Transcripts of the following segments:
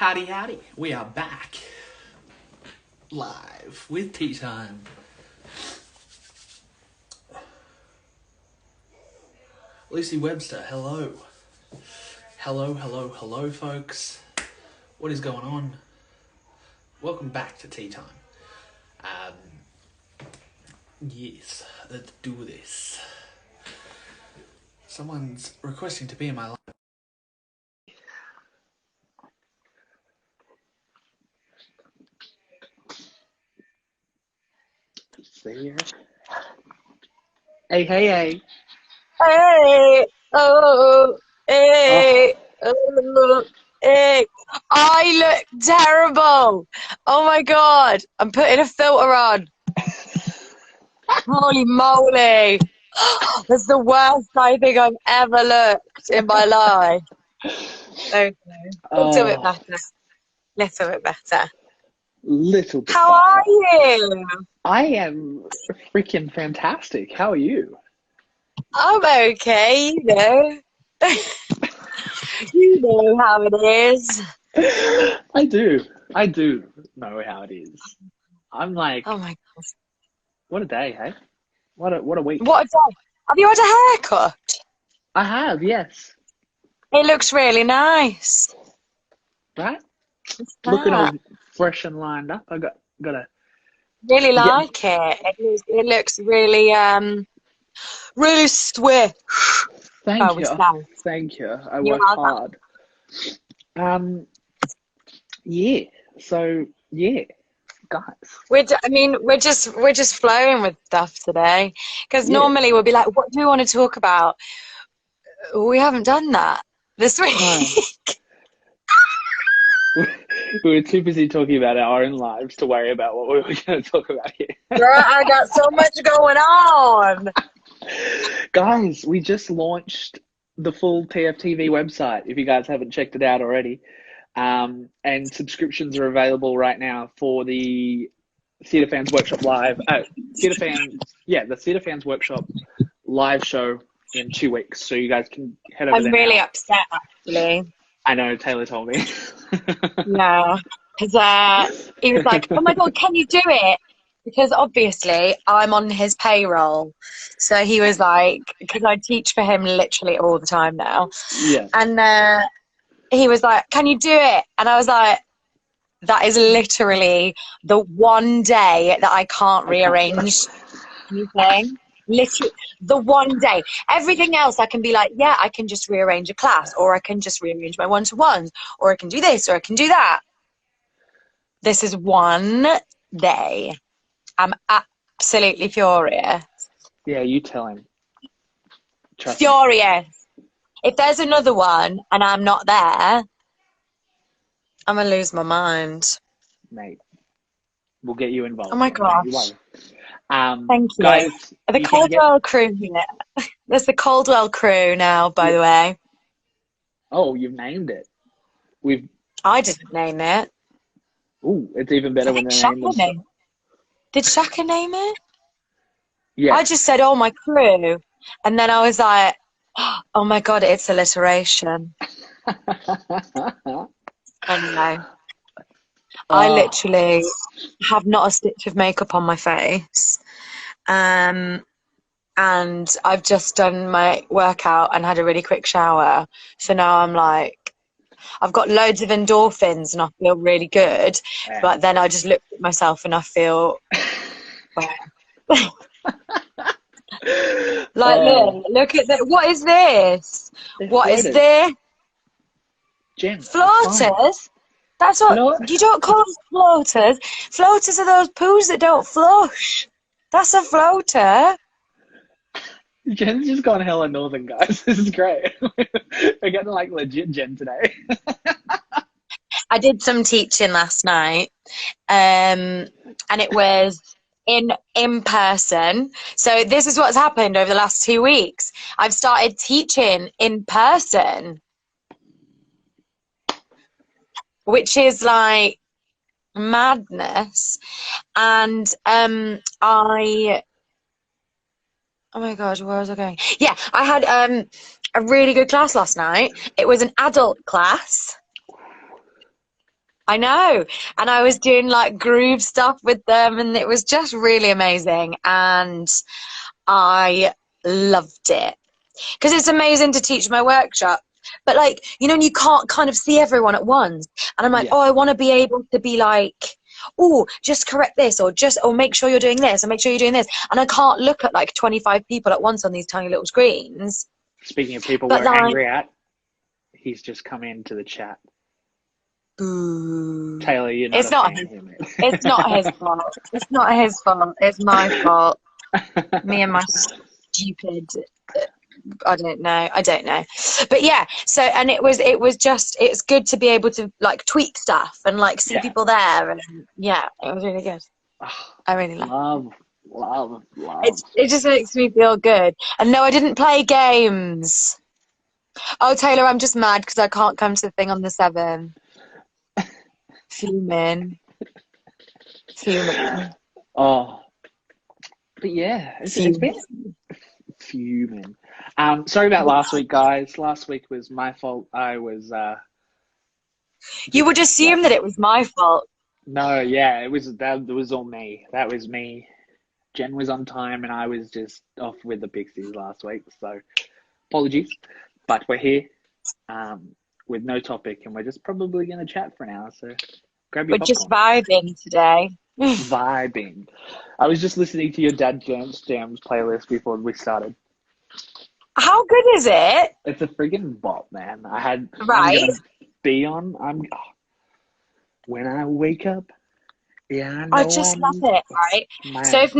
Howdy, howdy. We are back live with Tea Time. Lucy Webster, hello. Hello, folks. What is going on? Welcome back to Tea Time. Yes, let's do this. Someone's requesting to be in my life. There. Hey. Hey, oh, hey, oh, hey. I look terrible. Oh my God. I'm putting a filter on. Holy moly. That's the worst I think I've ever looked in my life. Okay. A little bit better. Little bit better. Little bit How better. are you? I am freaking fantastic. How are you? I'm okay, you know. You know how it is. I do know how it is. I'm like, Oh my God. what a day, hey? What a week. What a day. Have you had a haircut? I have, yes. It looks really nice. Right? What's Looking all that? fresh and lined up. I gotta Really get. like it. It looks really really swift. Thank Oh, you. it's nice. Thank you. I You're worked welcome. hard. Yeah. So yeah, guys. We're just flowing with stuff today because Yeah. normally we'll be like, what do we want to talk about? We haven't done that this week. No. We were too busy talking about our own lives to worry about what we were going to talk about here. Girl, I got so much going on. Guys, we just launched the full TFTV website, if you guys haven't checked it out already. And subscriptions are available right now for the Theatre Fans Workshop Live. The Theatre Fans Workshop live show in 2 weeks. So you guys can head over there I'm really now. upset, actually. I know, Taylor told me. Yeah, because he was like, "Oh my God, can you do it?" Because obviously I'm on his payroll, so he was like, because I teach for him literally all the time now, Yeah. and he was like, "Can you do it?" And I was like, "That is literally the one day that I can't rearrange anything. Literally, the one day. Everything else, I can be like, yeah, I can just rearrange a class, or I can just rearrange my one-to-ones, or I can do this, or I can do that. This is one day. I'm absolutely furious. Yeah, you tell him. Trust me. Furious. If there's another one and I'm not there, I'm gonna lose my mind. Mate, we'll get you involved. Oh my Don't you gosh. worry. Thank you. Guys, The you can get... Caldwell crew here. There's the Caldwell crew now, by the way. Oh, you've named it. I didn't name it. Ooh, it's even better I when think they name Shaka themselves. named. Did Shaka name it? Yeah. I just said, "Oh, my crew," and then I was like, "Oh my God, it's alliteration." Anyway, I literally have not a stitch of makeup on my face, and I've just done my workout and had a really quick shower. So now I'm like, I've got loads of endorphins and I feel really good, but then I just look at myself and I feel like, look at that. What is this? What is this? Jen, Floaters? That's what you don't call them floaters. Floaters are those poos that don't flush. That's a floater. Jen's just gone hella northern, guys. This is great. We're getting like legit Jen today. I did some teaching last night, and it was in person. So this is what's happened over the last 2 weeks. I've started teaching in person, which is like madness. And oh my God, where was I going? Yeah, I had a really good class last night. It was an adult class. I know. And I was doing like groove stuff with them, and it was just really amazing. And I loved it because it's amazing to teach my workshop. But like, you know, and you can't kind of see everyone at once. And I'm like, Yeah. oh, I want to be able to be like, oh, just correct this, or make sure you're doing this, and make sure you're doing this. And I can't look at like 25 people at once on these tiny little screens. Speaking of people But we're like, angry at, he's just come into the chat. boo. Taylor, you're not It's not fan of him. It's not his fault. It's not his fault. It's my fault. Me and my stupid. I don't know. But yeah. So, and it's good to be able to like tweak stuff and like see people there, and yeah, it was really good. I really love. It just makes me feel good. And no, I didn't play games. Oh, Taylor, I'm just mad because I can't come to the thing on the 7th. Fuming. Oh, but yeah, it's been fuming. Sorry about last week, guys. Last week was my fault. I was. You would assume that it was my fault. No, yeah, it was all me. That was me. Jen was on time, and I was just off with the Pixies last week. So, apologies, but we're here, with no topic, and we're just probably going to chat for an hour. So, grab your popcorn. Just vibing today. Vibing. I was just listening to your Dad Jams playlist before we started. How good is it? It's a friggin' bop, man. I'm Right. gonna be on. When I wake up, yeah, I just love it, right? Man. So if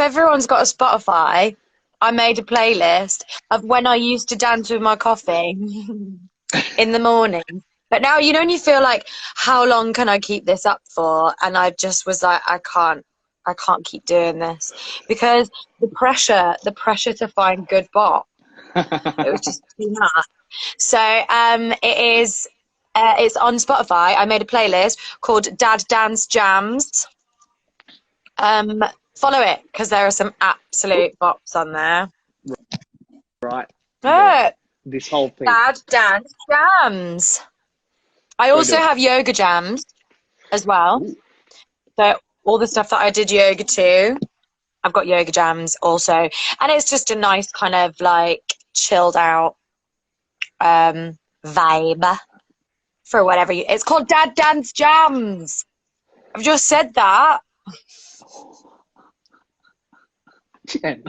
everyone's got a Spotify, I made a playlist of when I used to dance with my coffee in the morning. But now, you know, when you feel like, how long can I keep this up for? And I just was like, I can't keep doing this because the pressure to find good bop, it was just too much. So it's on Spotify. I made a playlist called Dad Dance Jams. Follow it because there are some absolute bops on there. Right. Yeah. This whole thing. Dad Dance Jams. I also have yoga jams as well. Ooh. So all the stuff that I did yoga to, I've got yoga jams also. And it's just a nice kind of like chilled out vibe for whatever it's called. Dad Dance Jams. I've just said that. Jen.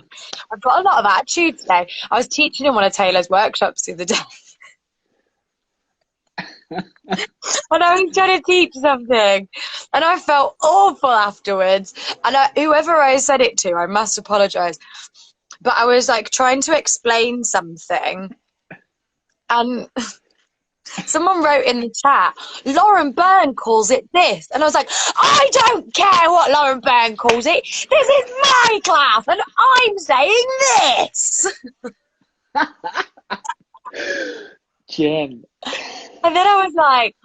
I've got a lot of attitude today. I was teaching in one of Taylor's workshops the other day. And I was trying to teach something, and I felt awful afterwards. And whoever I said it to, I must apologise. But I was like trying to explain something, and someone wrote in the chat, Lauren Byrne calls it this. And I was like, I don't care what Lauren Byrne calls it. This is my class, and I'm saying this. Jen. And then I was like,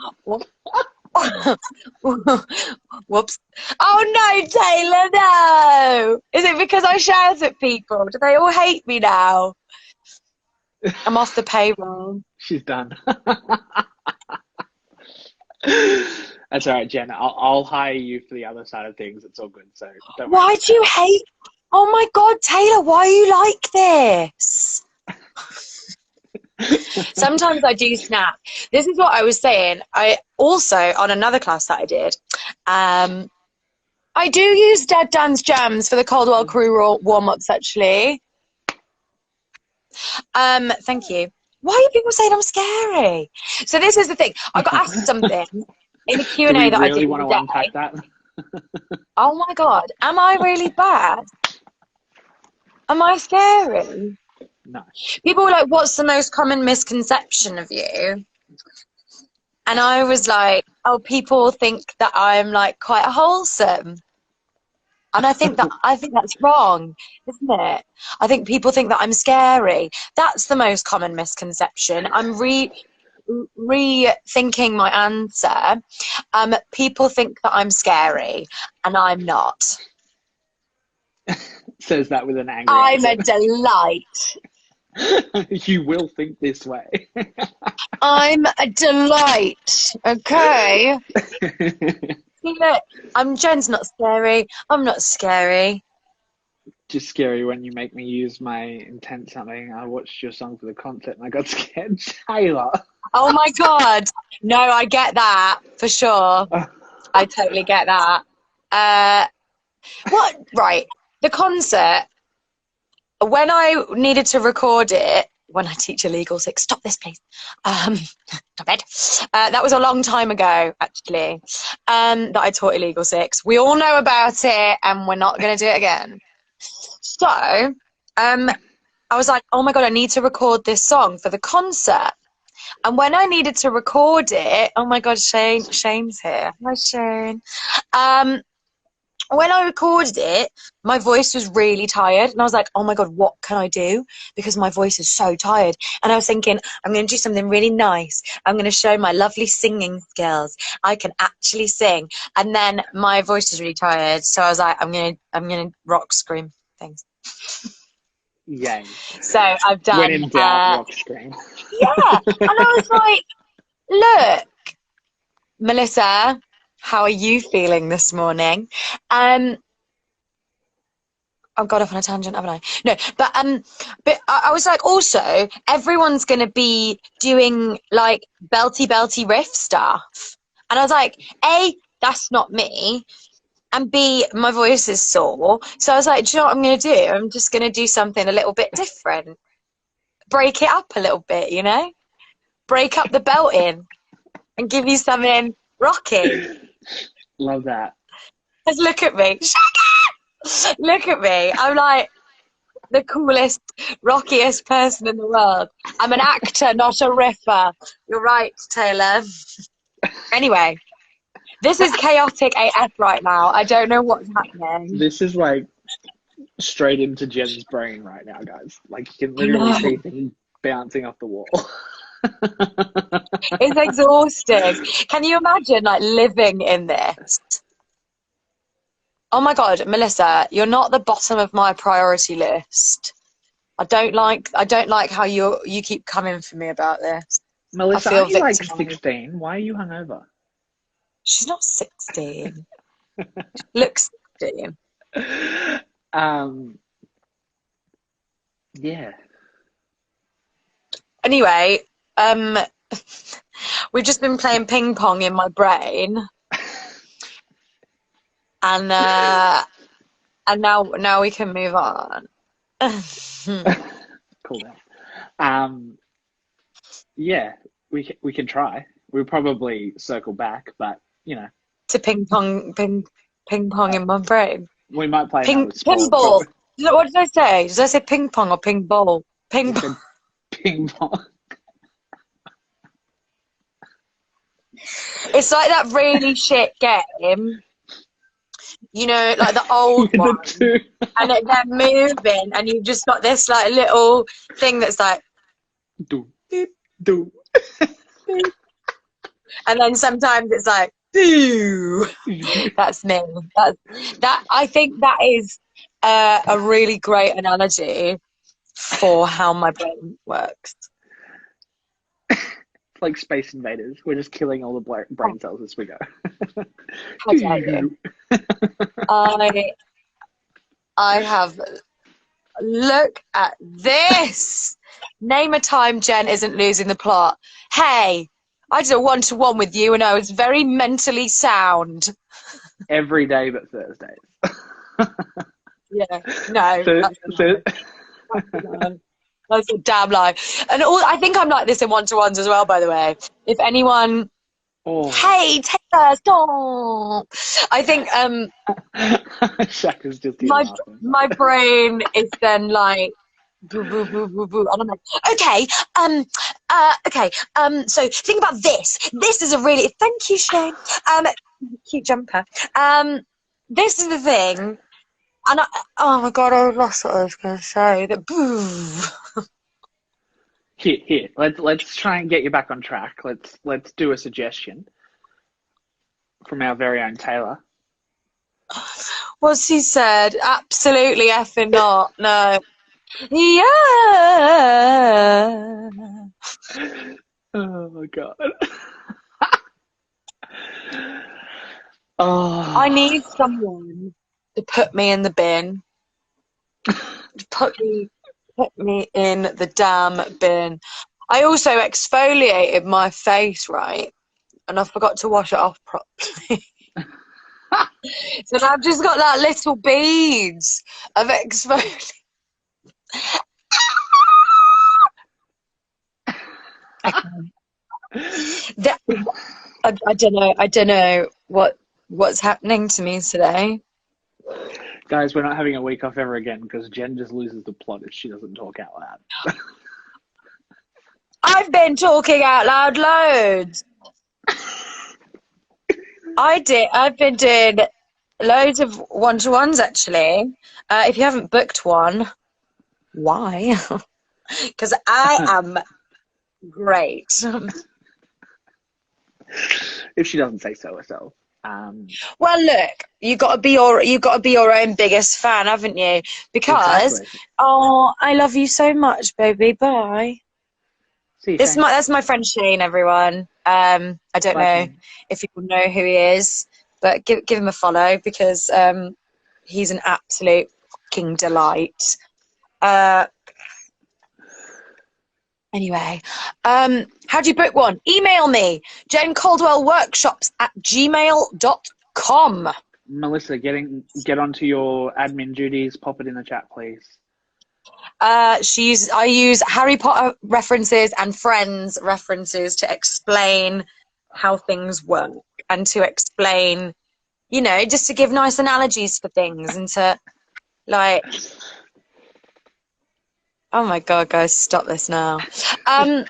whoops. Oh no, Taylor, no. Is it because I shout at people? Do they all hate me now? I'm off the payroll. She's done. That's all right, Jen. I'll hire you for the other side of things. It's all good. So don't worry. Why do you hate? Oh my God, Taylor, why are you like this? Sometimes I do snap. This is what I was saying. I also, on another class that I did, I do use Dad Dance Jams for the Caldwell crew warm-ups, actually. Thank you. Why are people saying I'm scary? So this is the thing. I got asked something in the Q&A that I did. Do we really want to unpack that? Oh my God. Am I really bad? Am I scary? No. People were like, what's the most common misconception of you? And I was like, oh, people think that I'm like quite wholesome. And I think that's wrong, isn't it? I think people think that I'm scary. That's the most common misconception. I'm rethinking my answer. People think that I'm scary, and I'm not. Says that with an angry I'm accent. a delight. You will think this way. I'm a delight. Okay. See, look, Jen's not scary. I'm not scary. Just scary when you make me use my intent something. I watched your song for the concert and I got scared. Taylor. Oh my God. No, I get that for sure. I totally get that. What? Right. The concert, when I needed to record it, when I teach illegal six, stop this, please. Stop it. That was a long time ago, actually, that I taught illegal six. We all know about it, and we're not going to do it again. So, I was like, oh my God, I need to record this song for the concert. And when I needed to record it, oh my God, Shane's here. Hi, Shane. When I recorded it, my voice was really tired. And I was like, oh my God, what can I do? Because my voice is so tired. And I was thinking, I'm going to do something really nice. I'm going to show my lovely singing skills. I can actually sing. And then my voice is really tired. So I was like, I'm going to rock scream things. Yay. So I've done. When in doubt, rock scream. Yeah. And I was like, look, Melissa, how are you feeling this morning? I've got off on a tangent, haven't I? No, but I was like, also, everyone's going to be doing like belty riff stuff. And I was like, A, that's not me. And B, my voice is sore. So I was like, do you know what I'm going to do? I'm just going to do something a little bit different. Break it up a little bit, you know? Break up the belting and give you something rocky. Love that. Just look at me. Look at me. I'm like the coolest, rockiest person in the world. I'm an actor, not a riffer. You're right, Taylor. Anyway, this is chaotic AF right now. I don't know what's happening. This is like straight into Jen's brain right now, guys. Like you can literally see things bouncing off the wall. It's exhausting. Can you imagine like living in this? Oh my God, Melissa, you're not the bottom of my priority list. I don't like how you keep coming for me about this. Melissa, I feel aren't you like victimized. 16? Why are you hungover? She's not 16. Looks 16. Yeah. Anyway, we've just been playing ping pong in my brain, and now we can move on. Cool down. Yeah, we can try. We'll probably circle back, but you know. To ping pong in my brain. We might play another sport. Pinball. What did I say? Did I say ping pong or ping ball? Ping pong. Ping pong. It's like that really shit game. You know, like the old one. And they're moving, and you've just got this like little thing that's like. Do. Do. And then sometimes it's like. Boo. That's me. That I think that is a really great analogy for how my brain works. Like Space Invaders. We're just killing all the brain cells as we go. How dare you? I have. Look at this. Name a time Jen isn't losing the plot. Hey, I did a 1-to-1 with you and I was very mentally sound. Every day but Thursdays. Yeah, no. That's a damn lie. And I think I'm like this in 1-to-1s as well, by the way. If anyone... Oh. Hey, Taylor, stop! I think Shaka's just my brain is then like... Boo, boo, boo, boo, boo. And I'm like, okay, so think about this. This is a really, thank you, Shane. Cute jumper. This is the thing. And oh my God, I lost what I was going to say. That boo. Here. Let's try and get you back on track. Let's do a suggestion from our very own Taylor. What's he said? Absolutely effing not. No. Yeah. Oh my god. Oh. I need someone to put me in the bin. To put me in the damn bin. I also exfoliated my face, right? And I forgot to wash it off properly. So now I've just got that little beads of exfoliation. I don't know. I don't know what's happening to me today. Guys, we're not having a week off ever again because Jen just loses the plot if she doesn't talk out loud. I've been talking out loud loads. I've been doing loads of one-to-ones actually. If you haven't booked one, why? Because I am great. If she doesn't say so herself. Well, look, you got to be your own biggest fan, haven't you? Because Exactly. oh, I love you so much, baby. Bye. See you, That's Shane. my friend Shane, everyone. I don't Bye, know Shane. if people know who he is, but give him a follow because he's an absolute fucking delight. Anyway, how do you book one? Email me, jencaldwellworkshops@gmail.com. Melissa, get onto your admin duties. Pop it in the chat, please. I use Harry Potter references and Friends references to explain how things work and to explain, just to give nice analogies for things and to like. Oh my God, guys, stop this now. But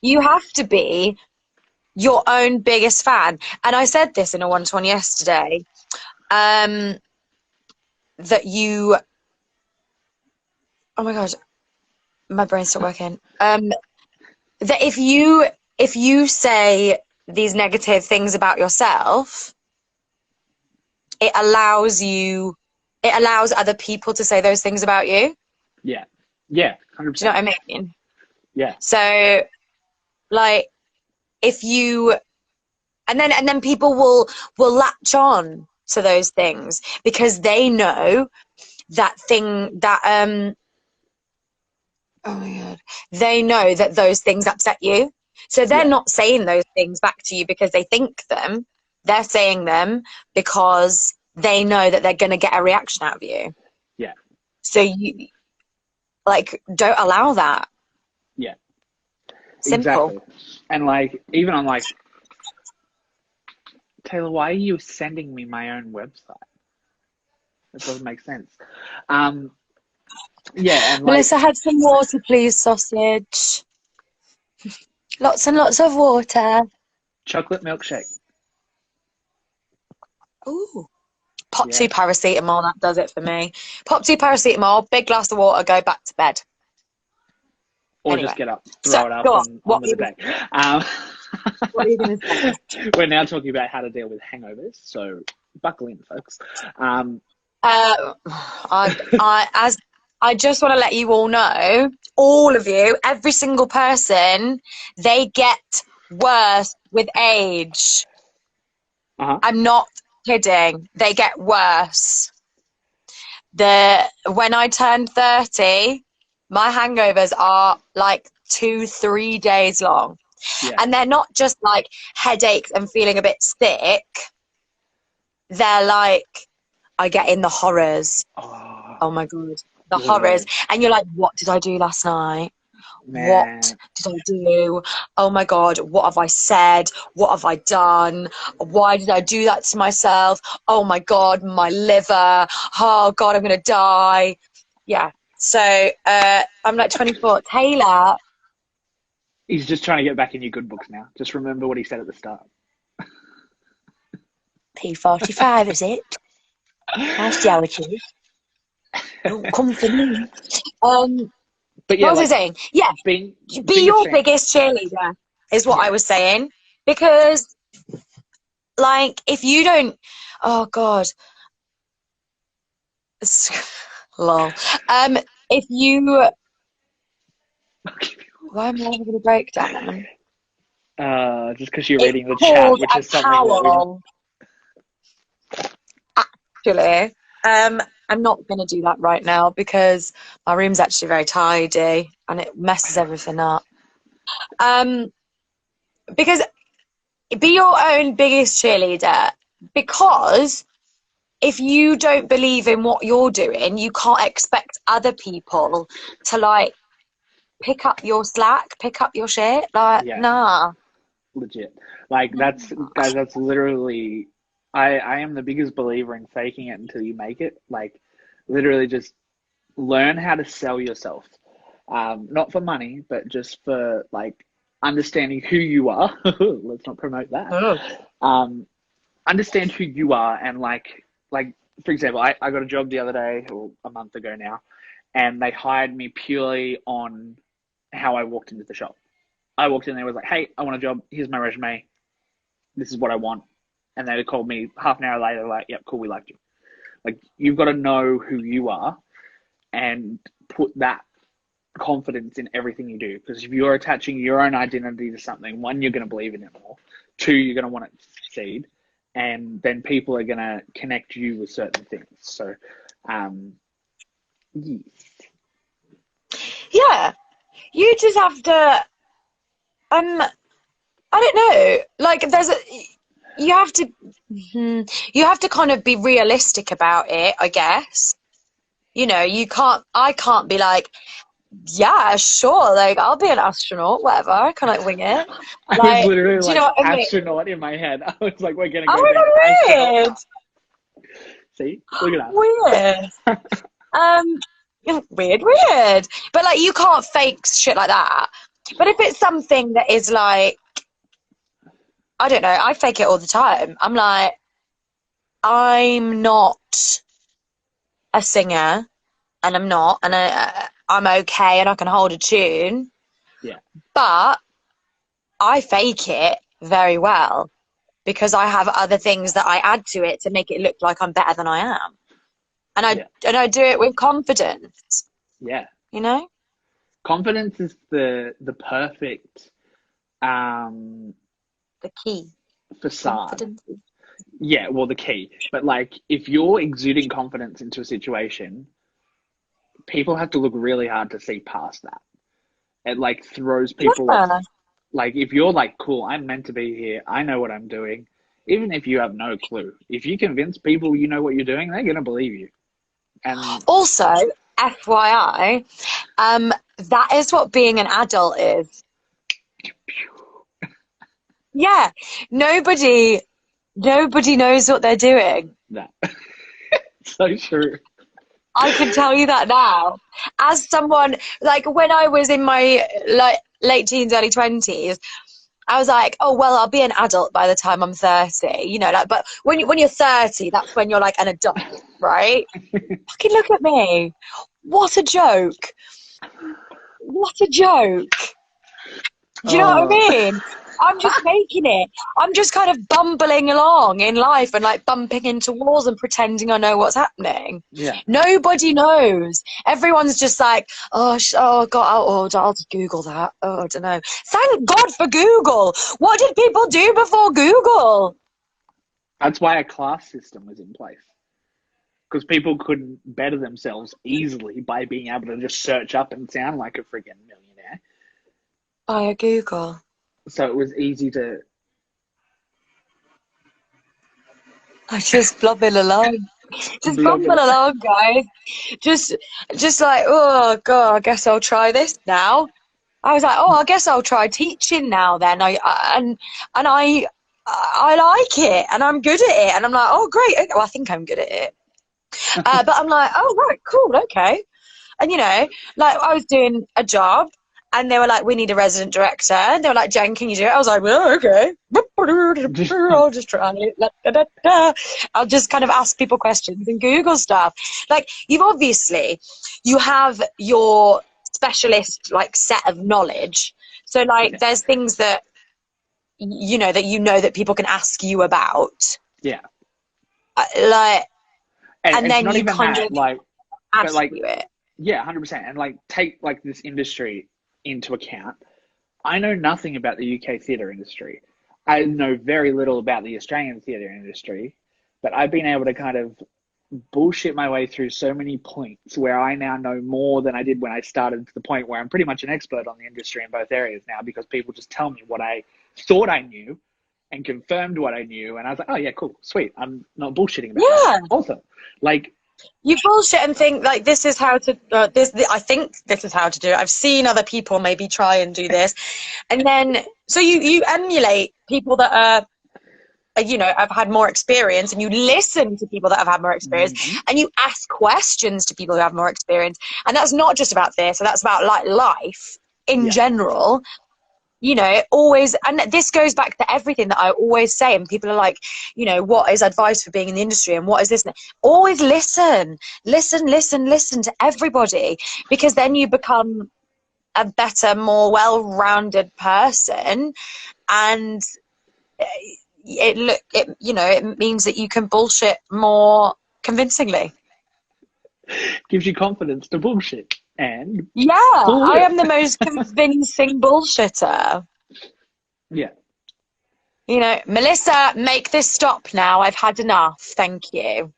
you have to be your own biggest fan. And I said this in a one-to-one yesterday, that you, oh my God, my brain's still working. That if you say these negative things about yourself, it allows other people to say those things about you. Yeah. Yeah. 100%. Do you know what I mean? Yeah. So, like, if you, and then people will latch on to those things because they know that oh my God, they know that those things upset you. So they're not saying those things back to you because they think them. They're saying them because they know that they're going to get a reaction out of you. Yeah. So you, like, don't allow that. Yeah. Simple. Exactly. And like, even on like, Taylor, why are you sending me my own website? That doesn't make sense. Yeah, and like, Melissa, had some water, please, sausage. Lots and lots of water. chocolate milkshake. Ooh. Pop 2 paracetamol, that does it for me. Pop 2 paracetamol, big glass of water, go back to bed. Or Anyway. just get up, throw it up, and on with the day. What are you going to say? We're now talking about how to deal with hangovers, so buckle in, folks. I just want to let you all know, all of you, every single person, they get worse with age. I'm not kidding. They get worse. When I turned 30, my hangovers are like 2-3 days long. Yeah. And they're not just like headaches and feeling a bit sick. They're like, I get in the horrors. Oh my God. The horrors. And you're like, what did I do last night? Man. What did I do? Oh my God, what have I said? What have I done? Why did I do that to myself? Oh my God, my liver. Oh God, I'm going to die. Yeah. So I'm like 24. Taylor. He's just trying to get back in your good books now. Just remember what he said at the start. P45, is it? That's how it is. Don't come for me. But yeah, what was I saying? Yeah, be your biggest cheerleader is what I was saying. Because, like, if you don't, oh God, Lol. If you, why am I having a breakdown? Just because you're It's reading the chat, called which a is something that we towel. Actually, I'm not going to do that right now because my room's actually very tidy and it messes everything up. Because be your own biggest cheerleader, because if you don't believe in what you're doing, you can't expect other people to like pick up your slack, pick up your shit. Like, Yeah. nah. legit. Like that's guys, that's literally I am the biggest believer in faking it until you make it. Like literally just learn how to sell yourself. Not for money, but just for like understanding who you are. Let's not promote that. Understand who you are and like for example, I got a job the other day or a month ago now, and they hired me purely on how I walked into the shop. I walked in there, was like, hey, I want a job. Here's my resume. This is what I want. And they called me half an hour later, like, yep, cool, we liked you. Like, you've got to know who you are and put that confidence in everything you do. Because if you're attaching your own identity to something, one, you're going to believe in it more. Two, you're going to want it to succeed. And then people are going to connect you with certain things. So, yes. Yeah. You just have to, I don't know, like you have to kind of be realistic about it, I guess. You know, I can't be like, yeah, sure, like I'll be an astronaut, whatever. I can like wing it. I was Like, literally do you like know what I mean? astronaut in my head. I was like, we're going to go Oh down astronaut my path. See? Look at God, weird. Weird. But like, you can't fake shit like that. But if it's something that is like, I don't know, I fake it all the time. I'm like, I'm not a singer, and I'm not, and I'm okay, and I can hold a tune. Yeah. But I fake it very well because I have other things that I add to it to make it look like I'm better than I am, and I do it with confidence. Yeah. You know, Confidence is the perfect the key. facade. Confidence. Yeah, well, the key. But like, if you're exuding confidence into a situation, people have to look really hard to see past that. It like throws people off. Yeah. Like, if you're like, cool, I'm meant to be here. I know what I'm doing. Even if you have no clue, if you convince people you know what you're doing, they're gonna believe you. And Also, FYI, that is what being an adult is. Yeah, nobody knows what they're doing. that so true. I can tell you that now. As someone, like when I was in my like late teens, early 20s, I was like, oh well, I'll be an adult by the time I'm 30. You know, like, but when you're 30, that's when you're like an adult, right? Fucking look at me. What a joke. What a joke. Do you know what I mean? I'm just making it. I'm just kind of bumbling along in life and like bumping into walls and pretending I know what's happening. Yeah. Nobody knows. Everyone's just like, oh God, I'll just Google that. Oh, I don't know. Thank God for Google. What did people do before Google? That's why a class system was in place. Because people could better themselves easily by being able to just search up and sound like a friggin' millionaire. Via Google. So it was easy to. I just blubbing along. Just bumble along, guys. Just like, oh God, I guess I'll try this now. I was like, oh, I guess I'll try teaching now. Then I like it, and I'm good at it, and I'm like, oh great. Okay. Well, I think I'm good at it. But I'm like, oh right, cool, okay. And you know, like I was doing a job, and they were like, we need a resident director. And they were like, Jen, can you do it? I was like, well, okay. I'll just try it. I'll just kind of ask people questions and Google stuff. Like, you have your specialist, like, set of knowledge. So, like, there's things that, that people can ask you about. Yeah. Like, and it's then not you even kind that, of like, but like, attribute it. yeah, 100%. And like, take like this industry into account. I know nothing about the UK theatre industry. I know very little about the Australian theatre industry, but I've been able to kind of bullshit my way through so many points where I now know more than I did when I started, to the point where I'm pretty much an expert on the industry in both areas now, because people just tell me what I thought I knew and confirmed what I knew. And I was like, oh yeah, cool, sweet. I'm not bullshitting about that. Awesome. Like, you bullshit and think like this is how to I think this is how to do it. I've seen other people maybe try and do this, and then so you emulate people that are, you know, have had more experience, and you listen to people that have had more experience, and you ask questions to people who have more experience. And that's not just about this, so that's about like life in general. You know, always, and this goes back to everything that I always say, and people are like, you know, what is advice for being in the industry, and what is this? Always listen to everybody, because then you become a better, more well-rounded person, and it means that you can bullshit more convincingly. gives you confidence to bullshit. And I am the most convincing bullshitter. Yeah. You know, Melissa, make this stop now. I've had enough. Thank you.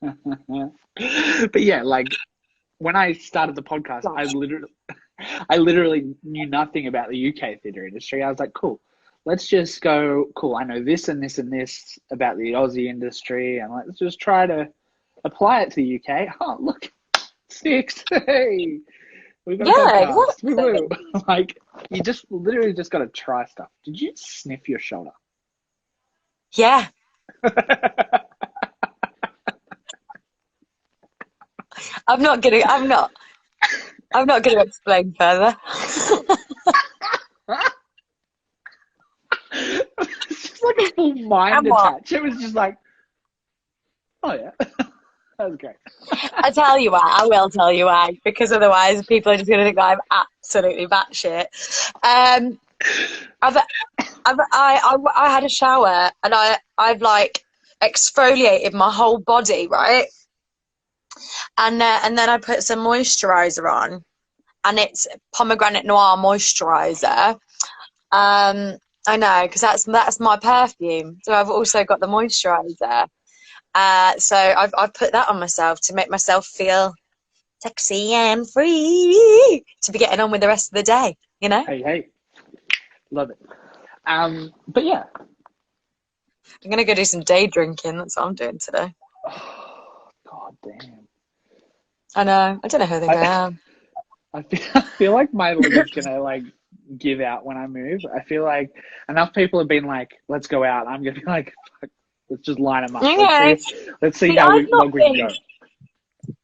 But yeah, like, when I started the podcast, I literally knew nothing about the UK theatre industry. I was like, cool, let's just go, cool, I know this and this and this about the Aussie industry, and let's just try to apply it to the UK. Oh, look, 6. Hey, we've got a podcast. Exactly. Woo-woo. Like, you just literally just got to try stuff. Did you sniff your shoulder? Yeah. I'm not gonna explain further. It's just like a full mind attach. It was just like, oh yeah. That was great. I tell you why. I will tell you why, because otherwise people are just gonna think I'm absolutely batshit. I had a shower, and I've like exfoliated my whole body, right? And then I put some moisturizer on, and it's pomegranate noir moisturizer. I know, because that's my perfume. So I've also got the moisturizer. So I've put that on myself to make myself feel sexy and free to be getting on with the rest of the day. You know. Hey, love it. But yeah, I'm gonna go do some day drinking. That's what I'm doing today. Oh, God damn. I know. I don't know who I think I am. I feel like my liver's gonna like give out when I move. I feel like enough people have been like, "Let's go out." I'm gonna be like, "Fuck, let's just line them up. Okay. Let's see how long we can go."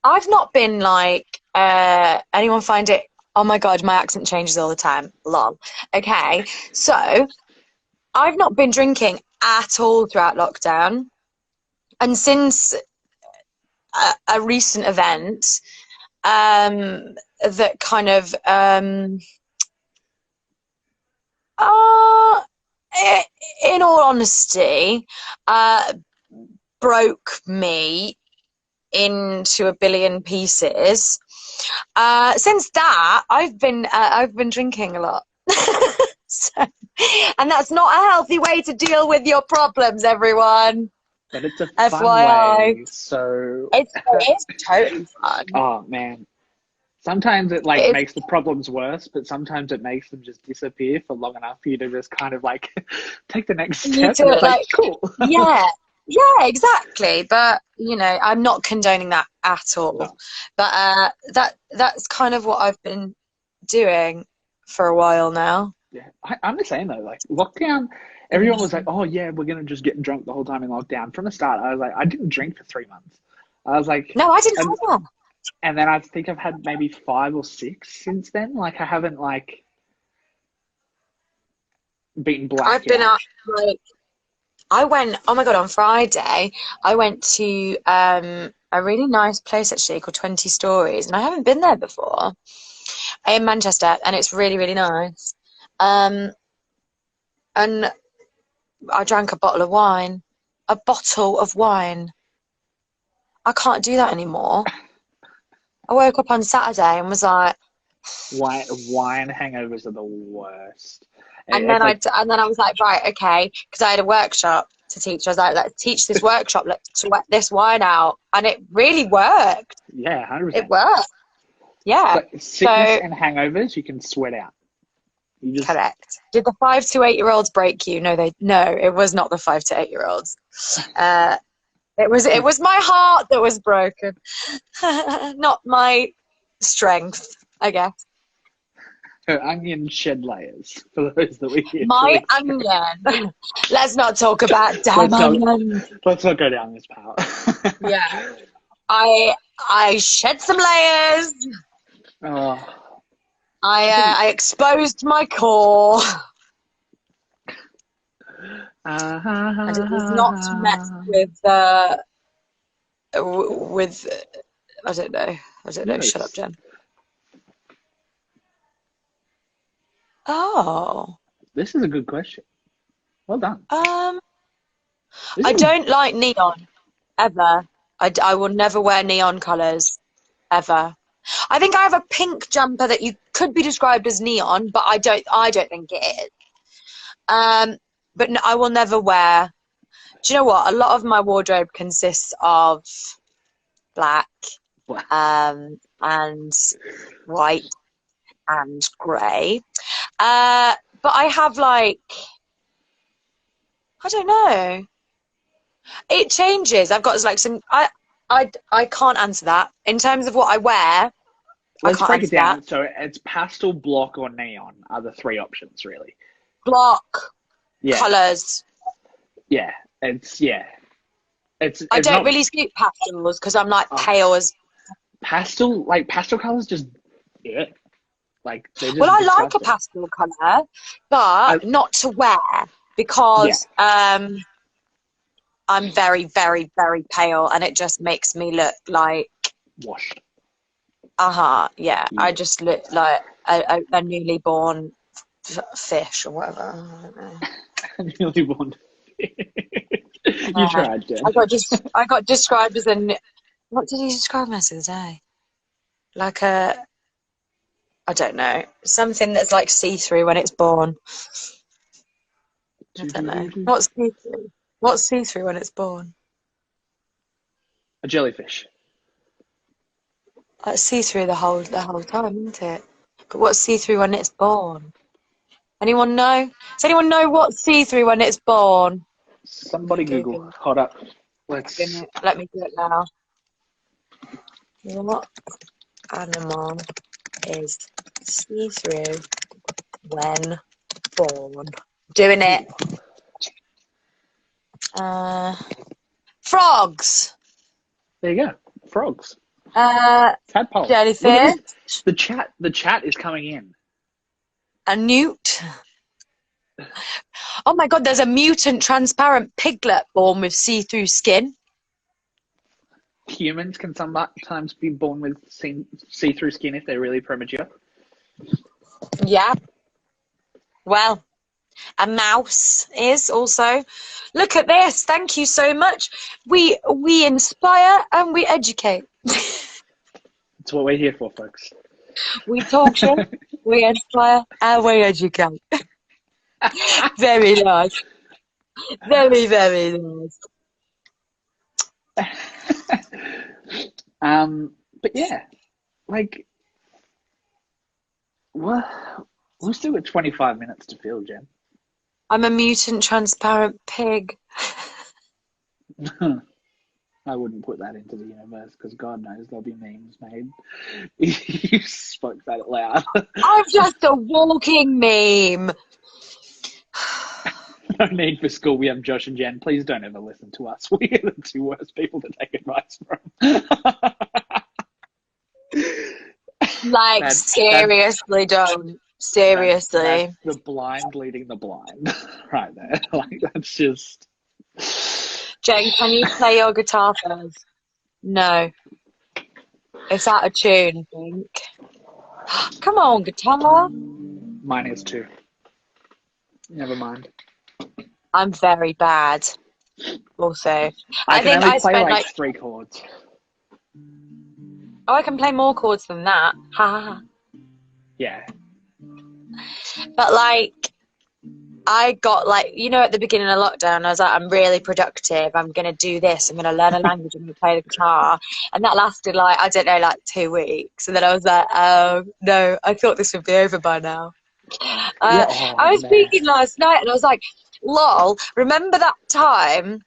I've not been like, anyone find it? Oh my God, my accent changes all the time. Lol. Okay, so I've not been drinking at all throughout lockdown, and since a recent event that kind of in all honesty broke me into a billion pieces. Since that, I've been drinking a lot. So, and that's not a healthy way to deal with your problems, everyone. But it's a FYI. fun way, so it's totally fun. Oh man, sometimes it like makes the problems worse, but sometimes it makes them just disappear for long enough for you to just kind of like take the next step. And it's like cool. Yeah, exactly. But you know, I'm not condoning that at all. No. But that's kind of what I've been doing for a while now. Yeah, I'm the same though. Like lockdown, everyone was like, "Oh yeah, we're gonna just get drunk the whole time in lockdown." From the start, I was like, I didn't drink for 3 months. I was like, no, I didn't either. And then I think I've had maybe 5 or 6 since then. Like I haven't like beaten black. I've been out like I went. Oh my God! On Friday, I went to a really nice place actually called 20 Stories, and I haven't been there before. In Manchester, and it's really, really nice. And I drank a bottle of wine, a bottle of wine. I can't do that anymore. I woke up on Saturday and was like, Wine hangovers are the worst. and then I was like, right, okay, because I had a workshop to teach. I was like, let's teach this workshop. Let's sweat this wine out, and it really worked. Yeah, 100%. It worked. Yeah. But sickness and hangovers, you can sweat out. Correct. Did the 5 to 8 year olds break you? No, it was not the 5 to 8 year olds. It was my heart that was broken, not my strength, I guess. Her onion shed layers, for those that we hear. My onion. Let's not talk about damn onion. Let's not go down this path. Yeah. I shed some layers. Oh. I exposed my core. And it was not met with I don't know. Yes. Shut up, Jen. Oh. This is a good question. Well done. I don't like neon ever. I will never wear neon colours ever. I think I have a pink jumper that you could be described as neon, but I don't think it is. But no, I will never wear. Do you know what? A lot of my wardrobe consists of black, and white and grey. But I have I don't know. It changes. I've got some. I can't answer that in terms of what I wear. Let's break it down. So it's pastel, block, or neon are the 3 options, really. Block. Yeah. Colours. Yeah. It's I don't really skip pastels because I'm pale as. Pastel colours just. Yeah. Well, I like a pastel colour, but not to wear because I'm very, very, very pale, and it just makes me look like washed. Yeah. I just look like a newly born fish or whatever. I don't know. A newly born fish. You tried, Jen. I got described as what did he describe me as the other day? Like I don't know, something that's like see-through when it's born. I don't know. What's see-through? What's see-through when it's born? A jellyfish. It's see-through the whole time, isn't it? But what's see-through when it's born? Anyone know? Does anyone know what's see-through when it's born? Somebody Google. Hold up. Let me do it now. What animal is see-through when born? Doing it. Frogs. There you go. Frogs. Tadpole. Jellyfish. The chat is coming in. A newt. Oh my god, there's a mutant transparent piglet born with see-through skin. Humans can sometimes be born with see-through skin if they're really premature. Yeah. Well, a mouse is also. Look at this. Thank you so much. We inspire and we educate. That's what we're here for, folks. We talk shit, we inspire, and we educate. Very nice. Very, very nice. But yeah, we've still got 25 minutes to fill, Jen. I'm a mutant transparent pig. I wouldn't put that into the universe because God knows there'll be memes made. You spoke that out loud. I'm just a walking meme. No need for school. We have Josh and Jen. Please don't ever listen to us. We are the 2 worst people to take advice from. Seriously, don't. Seriously. That's the blind leading the blind. Right there. That's just... Jen, can you play your guitar first? No. It's out of tune, I think. Come on, guitar. Mine is too. Never mind. I'm very bad. Also, I I can think only I play spent like like 3 chords. oh, I can play more chords than that. Ha ha ha. Yeah. But like I got like, you know, at the beginning of lockdown, I was like, I'm really productive. I'm going to do this. I'm going to learn a language. I'm going to play the guitar. And that lasted like, I don't know, like 2 weeks. And then I was like, oh, no, I thought this would be over by now. Yeah. I was Man. speaking last night and I was like, lol, remember that time?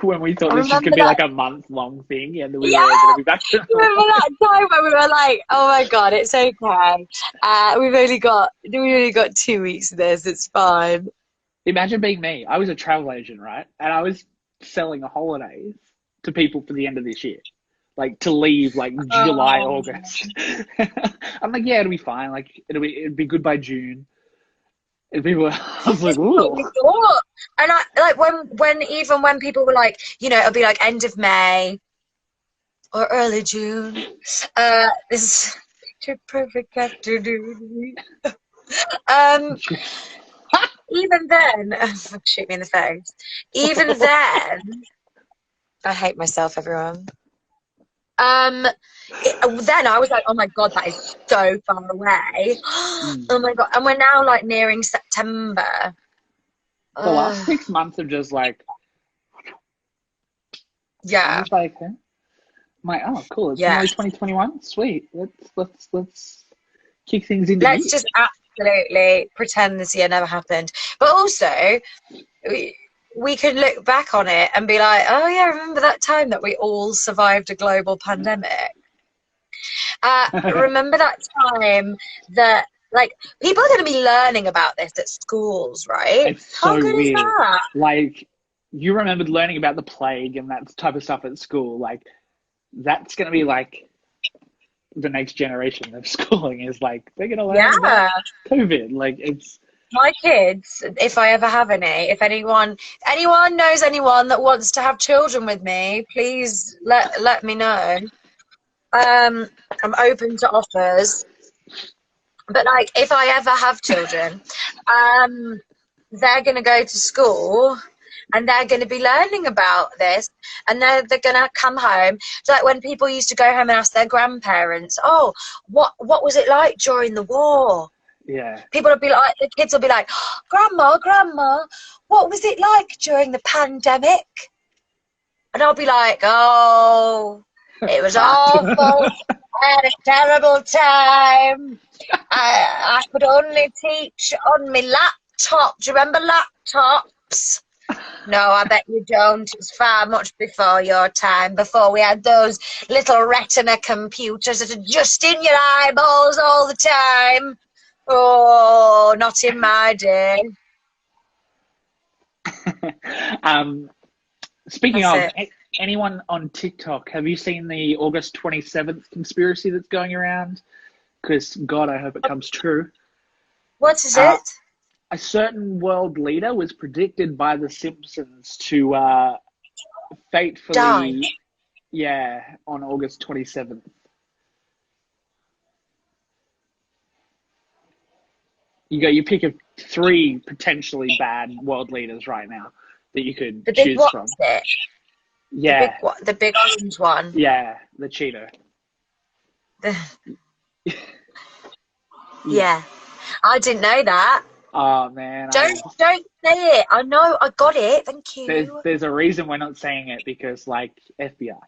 When we thought I this was remember going to be that. like a month-long thing, and we Yeah, were going to be back to remember that time when we were like, oh my God, it's okay. We've only got 2 weeks of this. It's fine. Imagine being me. I was a travel agent, right? And I was selling holidays to people for the end of this year. Like to leave like July, Oh. August. I'm like, yeah, it'll be fine. Like it'd be good by June. And people I was like, What we ooh. thought. And I like when people were like, you know, it'll be like end of May or early June. This is picture perfect afternoon. Um, even then, shoot me in the face. Even then, I hate myself, everyone. Then I was like, oh my God, that is so far away. Oh my God. And we're now like nearing September. The last 6 months of just like Yeah. I'm just like, huh? I'm like, oh cool, it's Yeah. nearly 2021. Sweet. Let's kick things into Let's gear. just absolutely pretend this year never happened. But also, we could look back on it and be like, oh yeah, remember that time that we all survived a global pandemic? Remember that time that, like, people are going to be learning about this at schools, right? It's How so good is weird. that? Like, you remembered learning about the plague and that type of stuff at school. Like, that's going to be like the next generation of schooling is like, they're going to learn about COVID. Like, it's. My kids, if I ever have any, if anyone knows anyone that wants to have children with me, please let me know. I'm open to offers. But like, if I ever have children, they're going to go to school and they're going to be learning about this, and they're going to come home. It's like when people used to go home and ask their grandparents, oh, what was it like during the war? Yeah. People will be like, the kids will be like, grandma, what was it like during the pandemic? And I'll be like, oh, it was awful. I had a terrible time. I could only teach on my laptop. Do you remember laptops? No, I bet you don't. It was far much before your time, before we had those little retina computers that are just in your eyeballs all the time. Oh, not in my day. Speaking That's of, anyone on TikTok, have you seen the August 27th conspiracy that's going around? Because, God, I hope it comes true. What is it? A certain world leader was predicted by The Simpsons to fatefully, on August 27th. You pick 3 potentially bad world leaders right now that you could choose from. It? Yeah. The big orange one. Yeah, the cheetah. Yeah. I didn't know that. Oh man. Don't say it. I know, I got it. Thank you. There's a reason we're not saying it, because like FBI.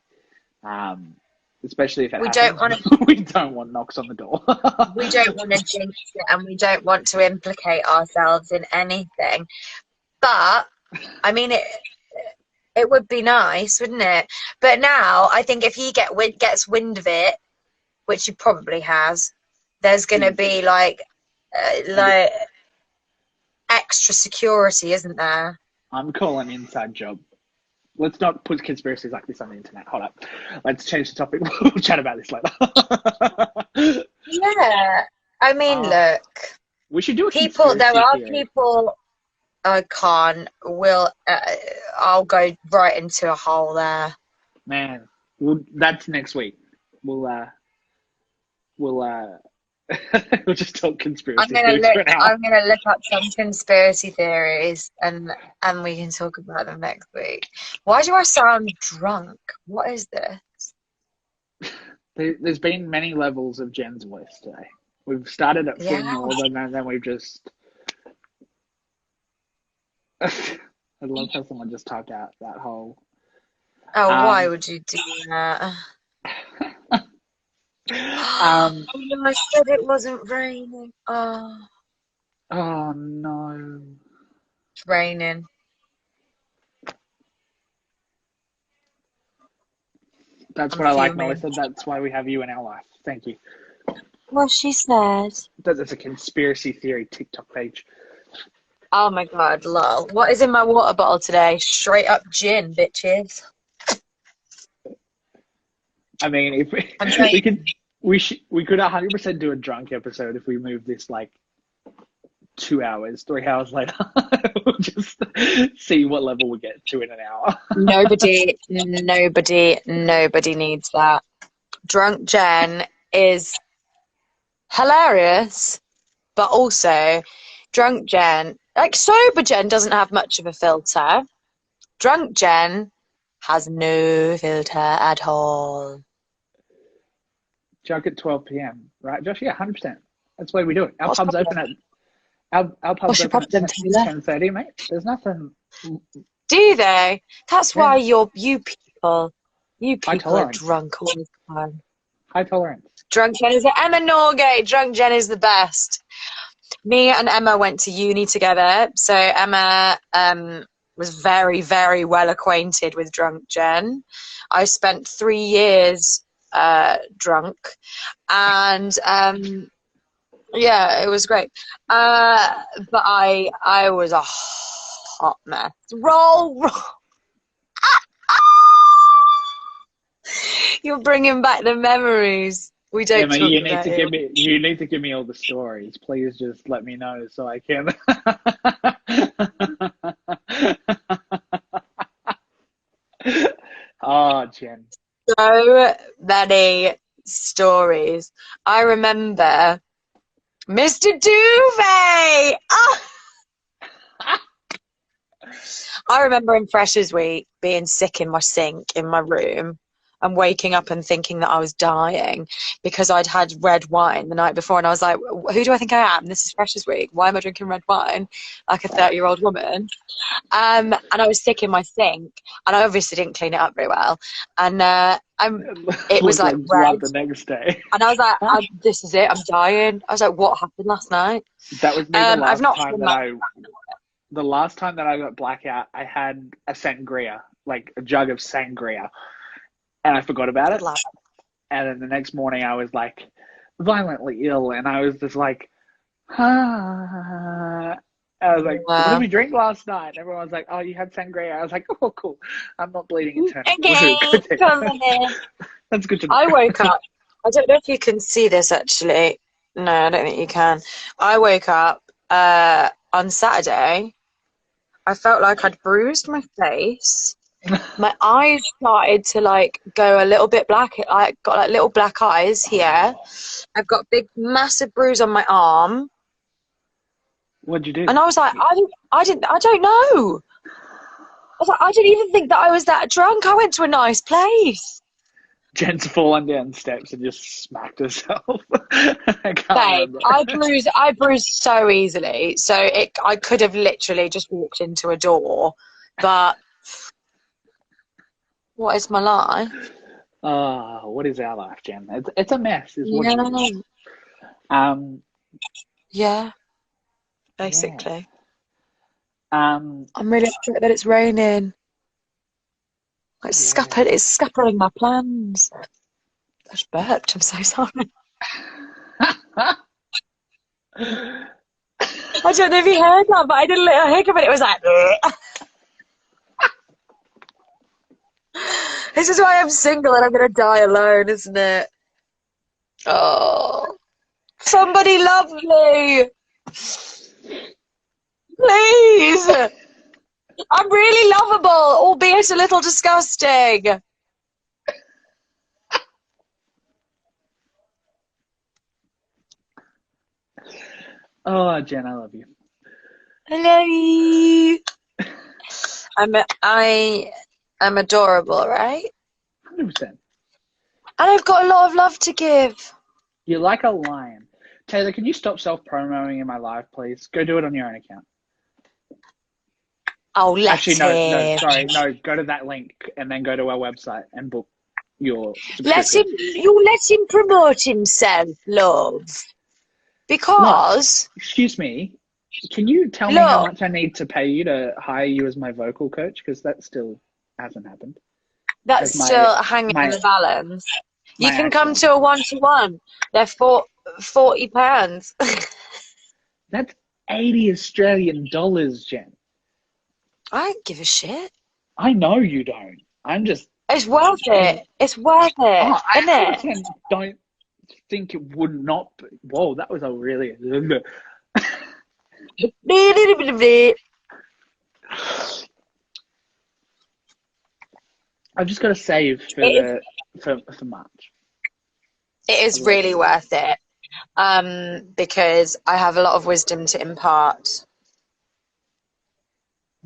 Especially if it happens. We don't want knocks on the door. We don't want to jinx it, and we don't want to implicate ourselves in anything. But I mean, it would be nice, wouldn't it? But now I think if he gets wind of it, which he probably has, there's going to be like extra security, isn't there? I'm calling inside job. Let's not put conspiracies like this on the internet. Hold up. Let's change the topic. We'll chat about this later. Yeah. I mean, look. We should do a there are theory. people. I can't. I'll go right into a hole there. Man, that's next week. We'll We'll just talk I'm conspiracy gonna theories look. for an hour. I'm gonna look up some conspiracy theories, and we can talk about them next week. Why do I sound drunk? What is this? There's been many levels of Jen's voice today. We've started at full Yeah. northern, and then we've just. I love how someone just typed out that whole. Oh, why would you do that? Oh no, I said it wasn't raining. Oh, Oh no. it's raining. That's I'm what I like, fuming. Melissa. That's why we have you in our life. Thank you. Well, she said. That's a conspiracy theory TikTok page. Oh my god, lol. What is in my water bottle today? Straight up gin, bitches. I mean, if we could 100% do a drunk episode if we move this like 2 hours, 3 hours later. We'll just see what level we get to in an hour. Nobody needs that. Drunk Jen is hilarious, but also drunk Jen, like sober Jen doesn't have much of a filter. Drunk Jen has no filter at all. Drunk at 12 p.m. Right, Josh? Yeah, 100%. That's why we do it. Our What's pub's the open at our pub's open at 10:30, mate. There's nothing. Do they? That's Yeah. why you people are tolerance. drunk all the time. High tolerance. Drunk Jen is Emma Norgate. Drunk Jen is the best. Me and Emma went to uni together, so Emma was very, very well acquainted with Drunk Jen. I spent 3 years drunk, and yeah, it was great. But I was a hot mess. Roll. You're bringing back the memories. We don't Emma, talk you about need to give me all the stories. Please just let me know so I can. Oh, Jen. So many stories. I remember Mr. Duvet. Oh! I remember in Freshers Week being sick in my sink in my room and waking up and thinking that I was dying because I'd had red wine the night before, and I was like, who do I think I am? This is Freshers Week. Why am I drinking red wine like a 30-year-old woman? And I was sick in my sink, and I obviously didn't clean it up very well, and it was like red the next day. and I was like, this is it, I'm dying. I was like, what happened last night? That was me I've not the last time that I got blackout, I had a sangria, like a jug of sangria, and I forgot about it. And then the next morning I was like violently ill, and I was just like, I was like, what did we drink last night? And everyone was like, oh, you had sangria. I was like, oh, cool. I'm not bleeding internally. Okay, That's good to know. I woke up. I don't know if you can see this actually. No, I don't think you can. I woke up on Saturday. I felt like I'd bruised my face. My eyes started to like go a little bit black. I got like little black eyes here. I've got a big, massive bruise on my arm. What'd you do? And I was like, I don't know. I was like, I didn't even think that I was that drunk. I went to a nice place. Jen's fallen down steps and just smacked herself. I bruised so easily. So I could have literally just walked into a door. But what is my life? What is our life, Jen? It's a mess. Is what it is. Yeah. Basically. Yeah. I'm really upset that it's raining. It's scuppering my plans. I just burped. I'm so sorry. I don't know if you heard that, but I did a little hiccup and it was like... This is why I'm single and I'm going to die alone, isn't it? Oh. Somebody love me. Please. I'm really lovable, albeit a little disgusting. Oh, Jen, I love you. Hello. I'm adorable, right? 100%. And I've got a lot of love to give. You're like a lion. Taylor, can you stop self-promoting in my live, please? Go do it on your own account. Oh, let Actually, no, him. sorry. No, go to that link and then go to our website and book your Let subscription. him. You let him promote himself, love. Because Excuse me, can you tell me how much I need to pay you to hire you as my vocal coach? Because that still hasn't happened. that's still hanging in the balance. You can come to a 1-to-1. They're £40. That's 80 Australian dollars, Jen. I don't give a shit. I know you don't. I'm just. It's worth it. It's worth it, isn't it? I don't think it would not be. Whoa, that was a really. I've just got to save for March. It is really worth it, because I have a lot of wisdom to impart.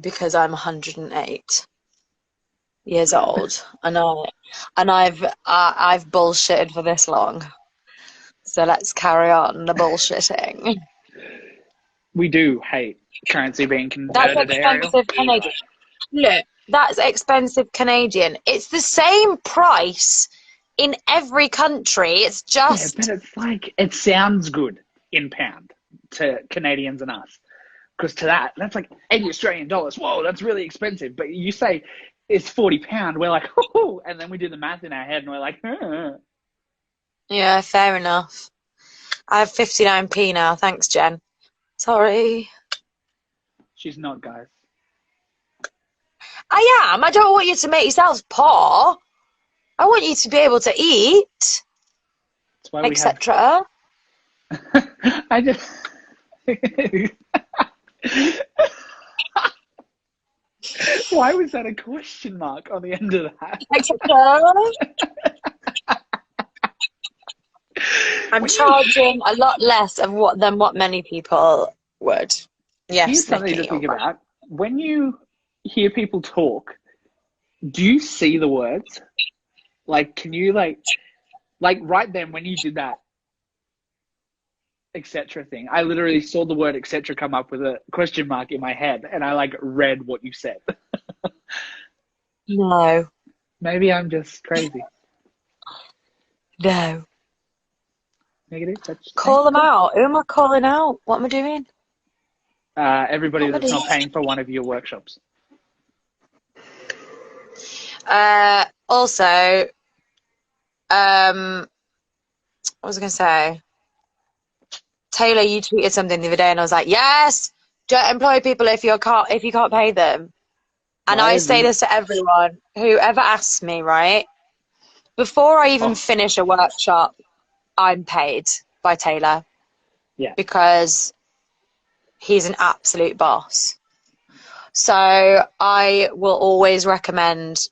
Because I'm 108 years old, and I've bullshitted for this long. So let's carry on the bullshitting. We do hate currency being That's converted. expensive Canadian. Look, that's expensive Canadian. It's the same price in every country. It's just. Yeah, but it's like, it sounds good in pound to Canadians and us. Because to that's like 80 Australian dollars. Whoa, that's really expensive. But you say it's £40, we're like, oh, and then we do the math in our head and we're like, huh. Yeah, fair enough. I have 59p now. Thanks, Jen. Sorry. She's not, guys. I am. I don't want you to make yourselves poor. I want you to be able to eat, etc. I just. Why was that a question mark on the end of that? I'm charging a lot less than what many people would. Yes, here's something to think about. When you hear people talk, do you see the words? Like, can you like right then when you did that etc. thing, I literally saw the word etc. come up with a question mark in my head, and I like read what you said. No. Maybe I'm just crazy. No. Negative. Call them out. Who am I calling out? What am I doing? Everybody that's not paying for one of your workshops. Also, what was I going to say? Taylor, you tweeted something the other day, and I was like, "Yes, don't employ people if you can't pay them." And I say this to everyone who ever asks me, right? Before I even finish a workshop, I'm paid by Taylor. Yeah. Because he's an absolute boss. So I will always recommend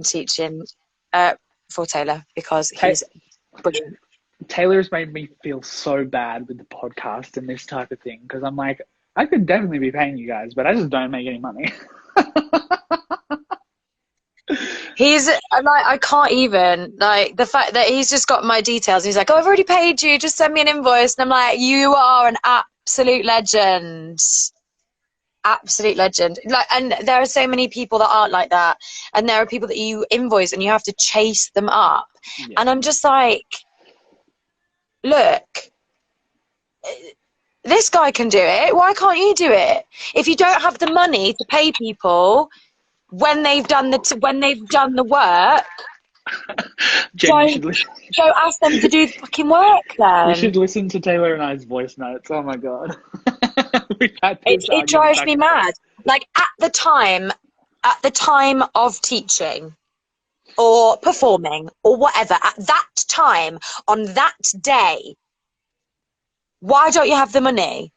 teaching for Taylor because he's brilliant. Taylor's made me feel so bad with the podcast and this type of thing because I'm like, I could definitely be paying you guys, but I just don't make any money. He's like, I can't even, like, the fact that he's just got my details and he's like, oh, I've already paid you, just send me an invoice. And I'm like, you are an absolute legend. Absolute legend. Like, and there are so many people that aren't like that, and there are people that you invoice and you have to chase them up. Yeah. And I'm just like, look, this guy can do it, why can't you do it? If you don't have the money to pay people when they've done the work, Jen, don't ask them to do the fucking work then. We should listen to Taylor and I's voice notes. Oh my god. It drives me mad. Like at the time of teaching or performing or whatever, at that time, on that day, why don't you have the money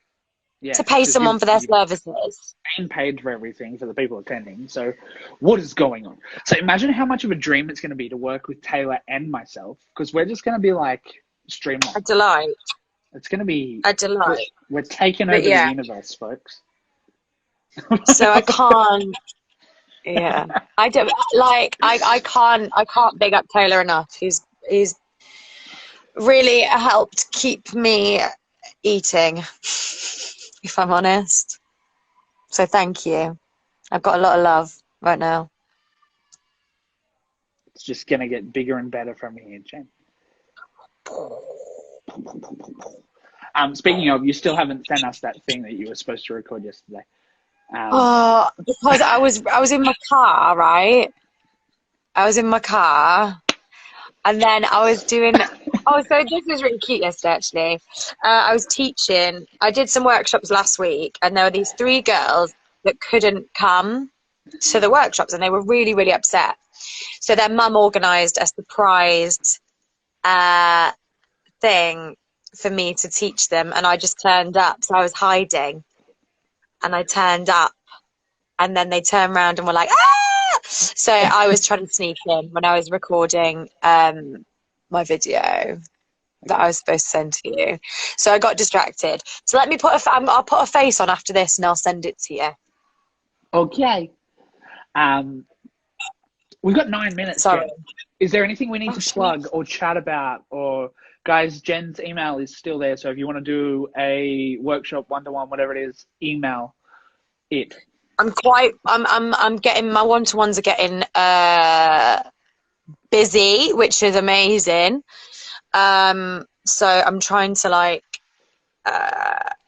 to pay someone for their services? Being paid for everything for the people attending. So what is going on? So imagine how much of a dream it's going to be to work with Taylor and myself, because we're just going to be like streamlined. A delight. It's going to be a delight. We're taking But over yeah. the universe, folks. So I can't. Yeah, I don't like. I can't big up Taylor enough. He's really helped keep me eating, if I'm honest. So thank you. I've got a lot of love right now. It's just going to get bigger and better from here, Jen. Speaking of, you still haven't sent us that thing that you were supposed to record yesterday. Because I was in my car, right? I was in my car, and then I was doing. Oh, so this was really cute yesterday, actually. I was teaching. I did some workshops last week, and there were these 3 girls that couldn't come to the workshops, and they were really, really upset. So their mum organised a surprise thing for me to teach them, and I just turned up. So I was hiding, and I turned up, and then they turned around and were like, "Ah!" So I was trying to sneak in when I was recording my video that I was supposed to send to you. So I got distracted. So let me I'll put a face on after this, and I'll send it to you. Okay. We've got 9 minutes. Sorry. Jen. Is there anything we need to plug or chat about? Or guys, Jen's email is still there. So if you want to do a workshop, 1-to-1, whatever it is, email it. I'm getting my one-to-ones are getting busy, which is amazing. So I'm trying to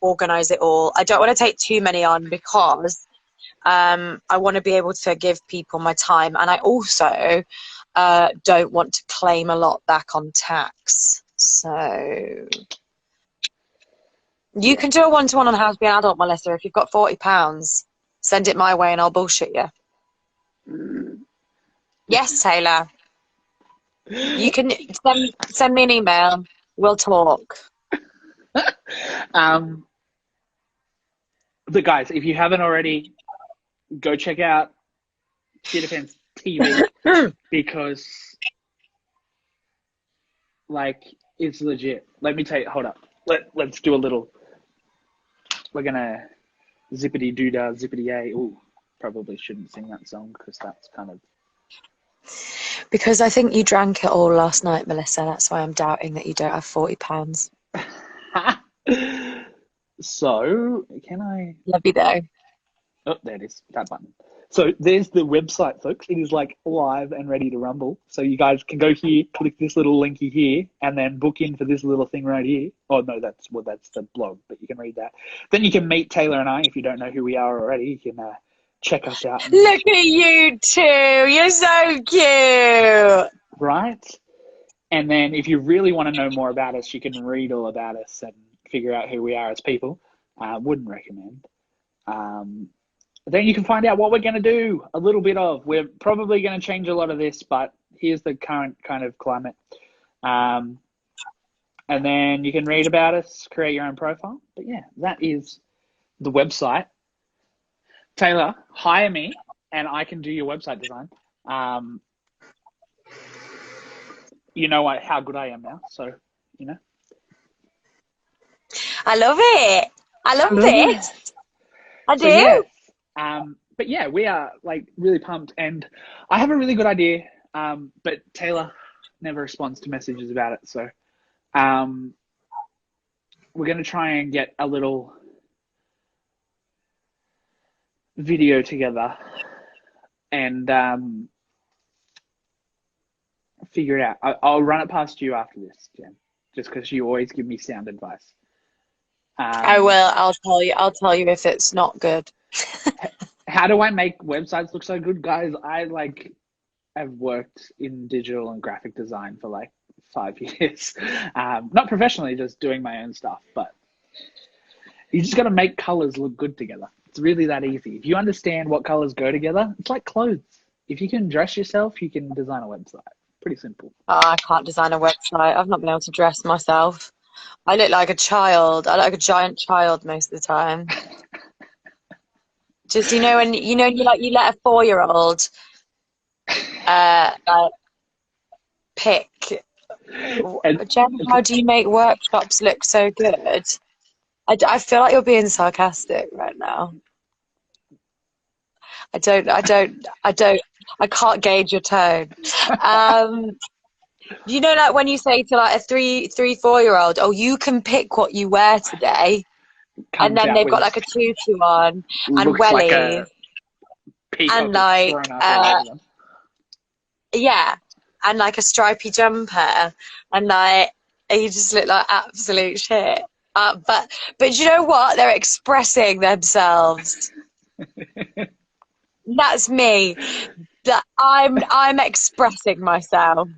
organize it all. I don't want to take too many on because I want to be able to give people my time, and I also don't want to claim a lot back on tax. So you can do a one-to-one on how to be an adult, Melissa. If you've got £40, send it my way and I'll bullshit you. Yes, Taylor. You can send me an email. We'll talk. But guys, if you haven't already, go check out Cheer Defense TV because, it's legit. Let me tell you. Hold up. Let's do a little. We're gonna zippity doo dah zippity yay. Ooh, probably shouldn't sing that song because that's kind of. Because I think you drank it all last night, Melissa. That's why I'm doubting that you don't have £40. So, can I... Love you, though. Oh, there it is. That button. So, there's the website, folks. It is, live and ready to rumble. So, you guys can go here, click this little linky here, and then book in for this little thing right here. Oh, no, that's the blog, but you can read that. Then you can meet Taylor and I. If you don't know who we are already, you can check us out. Look at you two. You're so cute. Right? And then if you really want to know more about us, you can read all about us and figure out who we are as people. Wouldn't recommend. Then you can find out what we're going to do a little bit of. We're probably going to change a lot of this, but here's the current kind of climate. And then you can read about us, create your own profile. But yeah, that is the website. Taylor, hire me and I can do your website design. You know how good I am now, so, I love it. I love this. I do. Yeah. But yeah, we are really pumped, and I have a really good idea. But Taylor never responds to messages about it, so we're gonna try and get a little video together and figure it out. I'll run it past you after this, Jen, just because you always give me sound advice. I will. I'll tell you if it's not good. How do I make websites look so good, guys? I've worked in digital and graphic design for 5 years. Not professionally, just doing my own stuff, but you just got to make colors look good together. It's really that easy. If you understand what colors go together, it's like clothes. If you can dress yourself, you can design a website. Pretty simple. Oh, I can't design a website. I've not been able to dress myself. I look like a child. I look like a giant child most of the time. Just when you let a 4-year-old pick And Jen, how do you make workshops look so good? I feel like you're being sarcastic right now. I can't gauge your tone. You know, like when you say to like a 4-year-old, "Oh, you can pick what you wear today," and comes then out they've with got like a tutu on and looks like wellies a peacock and like thrown up all over them. yeah, and like a stripy jumper, and like you just look like absolute shit. But you know what? They're expressing themselves. That's me. That I'm expressing myself.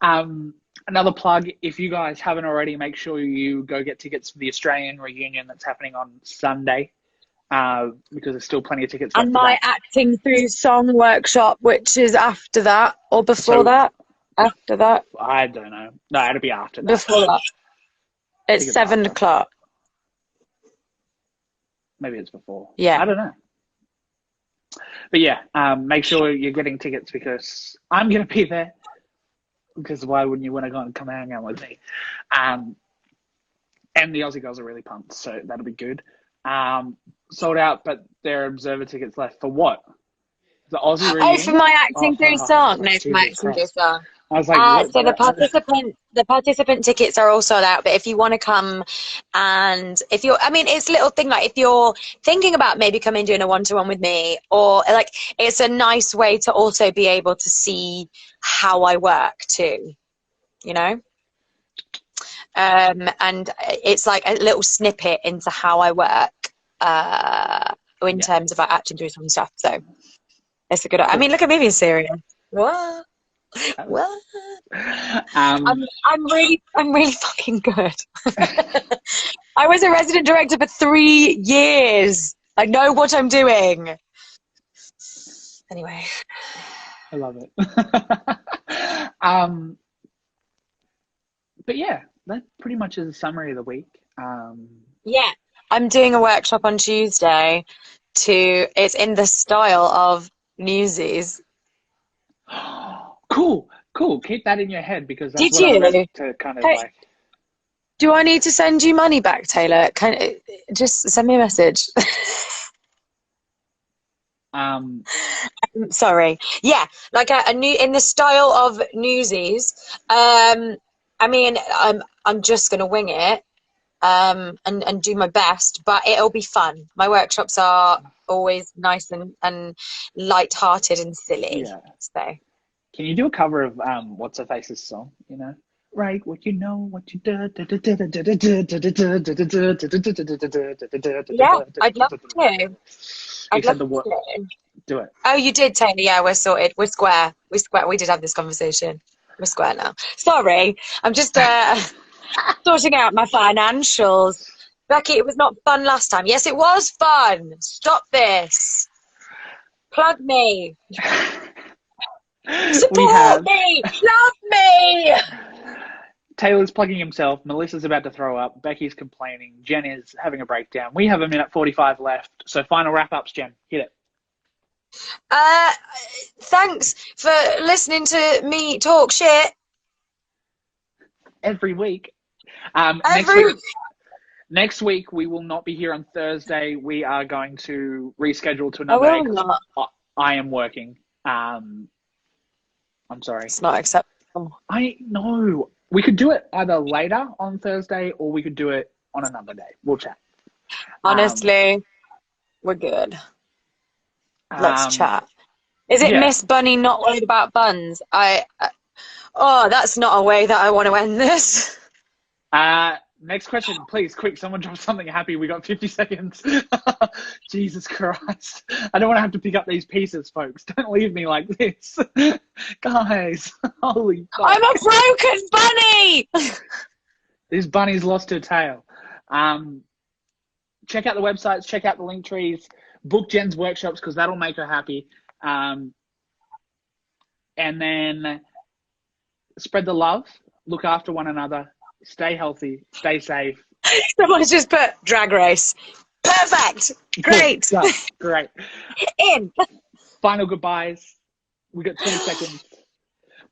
Another plug, if you guys haven't already, make sure you go get tickets for the Australian reunion that's happening on Sunday, because there's still plenty of tickets left And for my that. acting through song workshop, which is after that or before So- that. After that. I don't know. No, it'll be after that. Before that. It's Tickets 7 after. o'clock. Maybe it's before. Yeah. I don't know. But yeah, make sure you're getting tickets because I'm going to be there. Because why wouldn't you want to go and come hang out with me? And the Aussie girls are really pumped, so that'll be good. Sold out, but there are observer tickets left for what? The Aussie reunion? Oh, for my acting through song. No, for my acting through song. I was like, what? So the participant tickets are all sold out, but if you want to come and it's a little thing, like if you're thinking about maybe coming doing a one-to-one with me, or like it's a nice way to also be able to see how I work too, you know? And it's like a little snippet into how I work in terms of like acting through some stuff. So it's a good, I mean, look at me being serious. What? What? I'm really fucking good. I was a resident director for 3 years. I know what I'm doing. Anyway, I love it. But yeah, that pretty much is a summary of the week. yeah, I'm doing a workshop on Tuesday. It's in the style of Newsies. Cool. Keep that in your head because that's Did what I you? meant to kind of like. Do I need to send you money back, Taylor? Just send me a message. Sorry. Yeah, like a new in the style of Newsies. I mean, I'm just gonna wing it, and do my best, but it'll be fun. My workshops are always nice and light-hearted and silly. Yeah. So. Can you do a cover of What's Her Face's song? You know, right? What you know, what you do. Yeah, I'd love to. I'd love to. Do it. Oh, you did, Taylor. Yeah, we're sorted. We're square. We did have this conversation. We're square now. Sorry, I'm just sorting out my financials. Becky, it was not fun last time. Yes, it was fun. Stop this. Plug me. Support me. Love me. Taylor's plugging himself. Melissa's about to throw up. Becky's complaining. Jen is having a breakdown. We have 1:45 left. So final wrap-ups, Jen. Hit it. Thanks for listening to me talk shit. Every week. Next week, we will not be here on Thursday. We are going to reschedule to another day. I am working. I'm sorry. It's not acceptable. I know. We could do it either later on Thursday or we could do it on another day. We'll chat. Honestly, we're good. Let's chat. Is it Miss Bunny not worried about buns? That's not a way that I want to end this. Next question, please, quick. Someone drop something happy. We got 50 seconds. Jesus Christ. I don't want to have to pick up these pieces, folks. Don't leave me like this. Guys, holy fuck. I'm a broken bunny! This bunny's lost her tail. Check out the websites. Check out the link trees. Book Jen's workshops because that'll make her happy. And then spread the love. Look after one another. Stay healthy. Stay safe. Someone's just put Drag Race. Perfect. Great. Great. In. Final goodbyes. We got 20 seconds.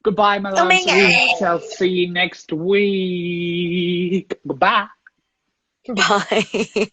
Goodbye, my loves. Coming We shall see you next week. Goodbye. Bye.